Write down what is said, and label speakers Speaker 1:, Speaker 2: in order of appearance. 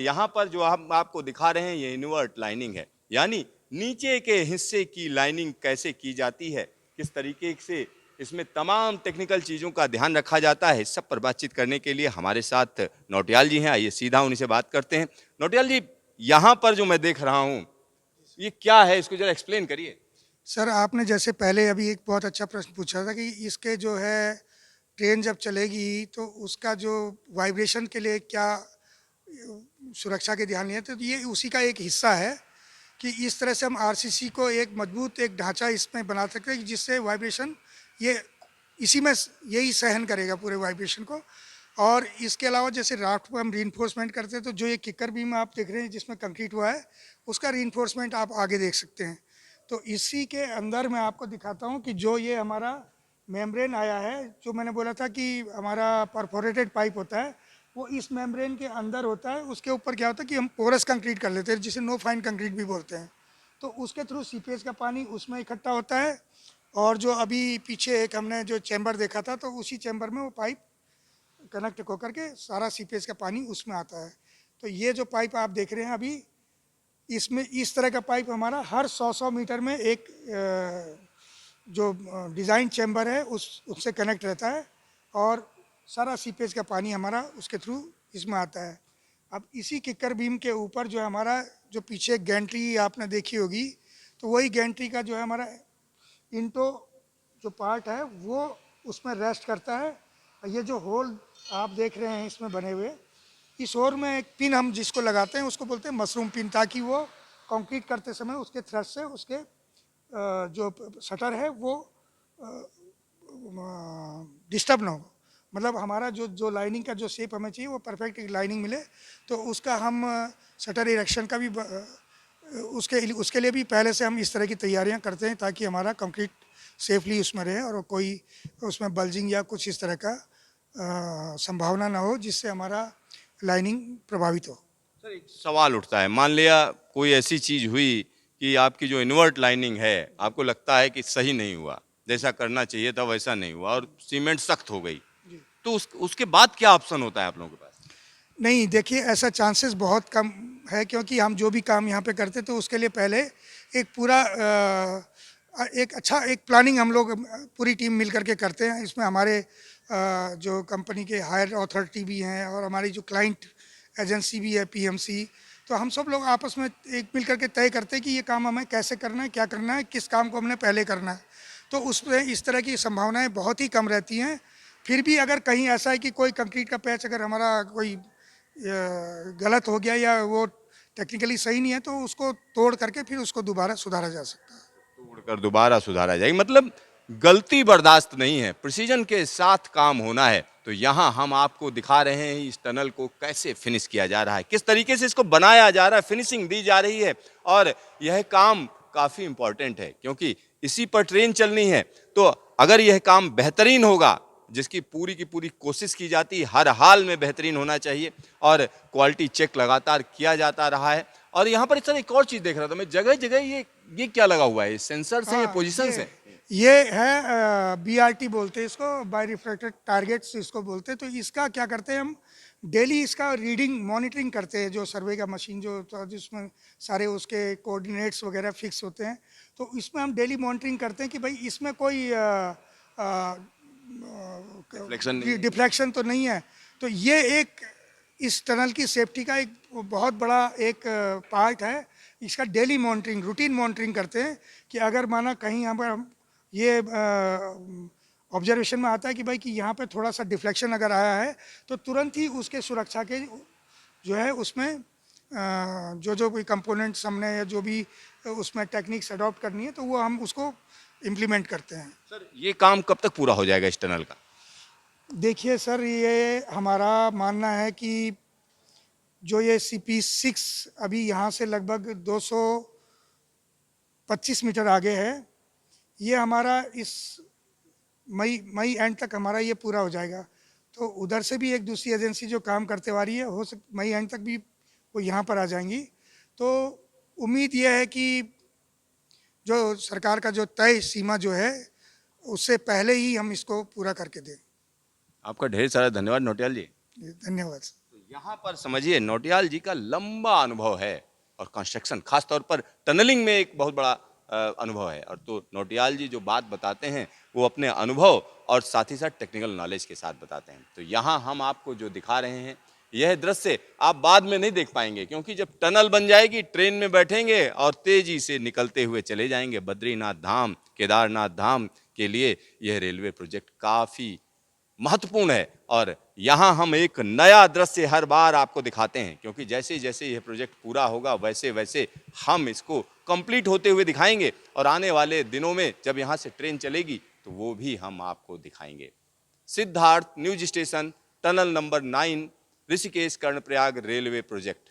Speaker 1: यहाँ पर जो हम आपको दिखा रहे हैं ये इनवर्ट लाइनिंग है, यानी नीचे के हिस्से की लाइनिंग कैसे की जाती है, किस तरीके से इसमें तमाम टेक्निकल चीज़ों का ध्यान रखा जाता है। इस सब पर बातचीत करने के लिए हमारे साथ नौटियाल जी हैं। आइए सीधा उन्हीं से बात करते हैं। नौटियाल जी, यहाँ पर जो मैं देख रहा हूँ ये क्या है, इसको जरा एक्सप्लेन करिए।
Speaker 2: सर, आपने जैसे पहले अभी एक बहुत अच्छा प्रश्न पूछा था कि इसके जो है ट्रेन जब चलेगी तो उसका जो वाइब्रेशन के लिए क्या सुरक्षा के ध्यान लिए, तो ये उसी का एक हिस्सा है कि इस तरह से हम आरसीसी को एक मजबूत एक ढांचा इसमें बना सकते हैं कि जिससे वाइब्रेशन ये इसी में यही सहन करेगा पूरे वाइब्रेशन को। और इसके अलावा जैसे राफ्ट को हम रीइंफोर्समेंट करते हैं, तो जो ये किकर बीम आप देख रहे हैं जिसमें कंक्रीट हुआ है, उसका रीइंफोर्समेंट आप आगे देख सकते हैं। तो इसी के अंदर मैं आपको दिखाता हूँ कि जो ये हमारा मेम्ब्रेन आया है, जो मैंने बोला था कि हमारा परफोरेटेड पाइप होता है, वो इस मेम्ब्रेन के अंदर होता है। उसके ऊपर क्या होता है कि हम पोरस कंक्रीट कर लेते हैं, जिसे नो फाइन कंक्रीट भी बोलते हैं। तो उसके थ्रू सीपेज का पानी उसमें इकट्ठा होता है। और जो अभी पीछे एक हमने जो चैम्बर देखा था, तो उसी चैम्बर में वो पाइप कनेक्ट होकर के सारा सीपेज का पानी उसमें आता है। तो ये जो पाइप आप देख रहे हैं अभी, इसमें इस तरह का पाइप हमारा हर 100 मीटर में एक जो डिज़ाइन चैम्बर है उससे कनेक्ट रहता है, और सारा सीपेज का पानी हमारा उसके थ्रू इसमें आता है। अब इसी किकर बीम के ऊपर जो हमारा जो पीछे गैंट्री आपने देखी होगी, तो वही गैंट्री का जो है हमारा इंटो जो पार्ट है वो उसमें रेस्ट करता है। और ये जो होल आप देख रहे हैं इसमें बने हुए, इस होल में एक पिन हम जिसको लगाते हैं उसको बोलते हैं मशरूम पिन, ताकि वो कंक्रीट करते समय उसके थ्रेड से उसके जो शटर है वो डिस्टर्ब ना हो। मतलब हमारा जो जो लाइनिंग का जो शेप हमें चाहिए वो परफेक्ट लाइनिंग मिले। तो उसका हम शटर इरेक्शन का भी उसके लिए भी पहले से हम इस तरह की तैयारियां करते हैं, ताकि हमारा कंक्रीट सेफली उसमें रहे और कोई उसमें बल्जिंग या कुछ इस तरह का संभावना ना हो जिससे हमारा लाइनिंग प्रभावित हो।
Speaker 1: सर, एक सवाल उठता है, मान लिया कोई ऐसी चीज हुई कि आपकी जो इनवर्ट लाइनिंग है आपको लगता है कि सही नहीं हुआ, जैसा करना चाहिए था वैसा नहीं हुआ और सीमेंट सख्त हो गई, तो उसके बाद क्या ऑप्शन होता है आप लोगों के पास?
Speaker 2: नहीं, देखिए, ऐसा चांसेस बहुत कम है, क्योंकि हम जो भी काम यहाँ पे करते हैं तो उसके लिए पहले एक पूरा एक अच्छा एक प्लानिंग हम लोग पूरी टीम मिल करके करते हैं। इसमें हमारे जो कंपनी के हायर अथॉरिटी भी हैं और हमारी जो क्लाइंट एजेंसी भी है पीएमसी। तो हम सब लोग आपस में एक मिल करके तय करते हैं कि ये काम हमें कैसे करना है, क्या करना है, किस काम को हमने पहले करना है। तो उसमें इस तरह की संभावनाएं बहुत ही कम रहती हैं। फिर भी अगर कहीं ऐसा है कि कोई कंक्रीट का पैच अगर हमारा कोई गलत हो गया या वो टेक्निकली सही नहीं है, तो उसको तोड़ करके फिर उसको दोबारा सुधारा जा सकता है।
Speaker 1: तोड़कर दोबारा सुधारा जाएगा, मतलब गलती बर्दाश्त नहीं है, प्रिसीजन के साथ काम होना है। तो यहाँ हम आपको दिखा रहे हैं इस टनल को कैसे फिनिश किया जा रहा है, किस तरीके से इसको बनाया जा रहा है, फिनिशिंग दी जा रही है। और यह काम काफी इंपॉर्टेंट है क्योंकि इसी पर ट्रेन चलनी है। तो अगर यह काम बेहतरीन होगा, जिसकी पूरी की पूरी कोशिश की जाती है, हर हाल में बेहतरीन होना चाहिए और क्वालिटी चेक लगातार किया जाता रहा है। और यहाँ पर सर एक और चीज देख रहा था मैं, जगह जगह ये क्या लगा हुआ है, सेंसर है या
Speaker 2: हाँ,
Speaker 1: पोजिशन है?
Speaker 2: ये है बीआरटी बोलते हैं इसको, बाय रिफ्लेक्टेड टारगेट्स इसको बोलते हैं। तो इसका क्या करते हैं हम, डेली इसका रीडिंग मॉनिटरिंग करते हैं। जो सर्वे का मशीन जो तो जिसमें सारे उसके कोऑर्डिनेट्स वगैरह फिक्स होते हैं, तो इसमें हम डेली मॉनिटरिंग करते हैं कि भाई इसमें कोई
Speaker 1: रिफ्लेक्शन नहीं है?
Speaker 2: डिफ्लेक्शन तो नहीं है। तो ये एक इस टनल की सेफ्टी का एक बहुत बड़ा एक पार्ट है। इसका डेली मॉनिटरिंग, रूटीन मॉनिटरिंग करते हैं कि अगर माना कहीं यहाँ पर ये ऑब्जर्वेशन में आता है कि भाई कि यहाँ पे थोड़ा सा डिफ्लेक्शन अगर आया है, तो तुरंत ही उसके सुरक्षा के जो है उसमें जो जो कोई कंपोनेंट्स हमने या जो भी उसमें टेक्निक्स अडॉप्ट करनी है, तो वो हम उसको इम्प्लीमेंट करते हैं।
Speaker 1: सर, ये काम कब तक पूरा हो जाएगा इस टनल का?
Speaker 2: देखिए सर, ये हमारा मानना है कि जो ये CP6 अभी यहाँ से लगभग 225 मीटर आगे है, ये हमारा इस मई एंड तक हमारा ये पूरा हो जाएगा। तो उधर से भी एक दूसरी एजेंसी जो काम करते आ रही है, हो सक मई एंड तक भी वो यहाँ पर आ जाएंगी। तो उम्मीद ये है कि जो सरकार का जो तय सीमा जो है उससे पहले ही हम इसको पूरा करके दें।
Speaker 1: आपका ढेर सारा धन्यवाद नौटियाल जी।
Speaker 2: धन्यवाद।
Speaker 1: यहाँ पर समझिए नौटियाल जी का लंबा अनुभव है और कंस्ट्रक्शन खास तौर पर टनलिंग में एक बहुत बड़ा अनुभव है। और तो नौटियाल जी जो बात बताते हैं वो अपने अनुभव और साथ ही साथ टेक्निकल नॉलेज के साथ बताते हैं। तो यहाँ हम आपको जो दिखा रहे हैं यह दृश्य आप बाद में नहीं देख पाएंगे, क्योंकि जब टनल बन जाएगी ट्रेन में बैठेंगे और तेजी से निकलते हुए चले जाएंगे बद्रीनाथ धाम, केदारनाथ धाम के लिए यह रेलवे प्रोजेक्ट काफी महत्वपूर्ण है। और यहाँ हम एक नया दृश्य हर बार आपको दिखाते हैं, क्योंकि जैसे जैसे यह प्रोजेक्ट पूरा होगा वैसे वैसे हम इसको कंप्लीट होते हुए दिखाएंगे और आने वाले दिनों में जब यहाँ से ट्रेन चलेगी तो वो भी हम आपको दिखाएंगे। Siddharth news station, tunnel number 9, Rishikesh Karnaprayag railway project.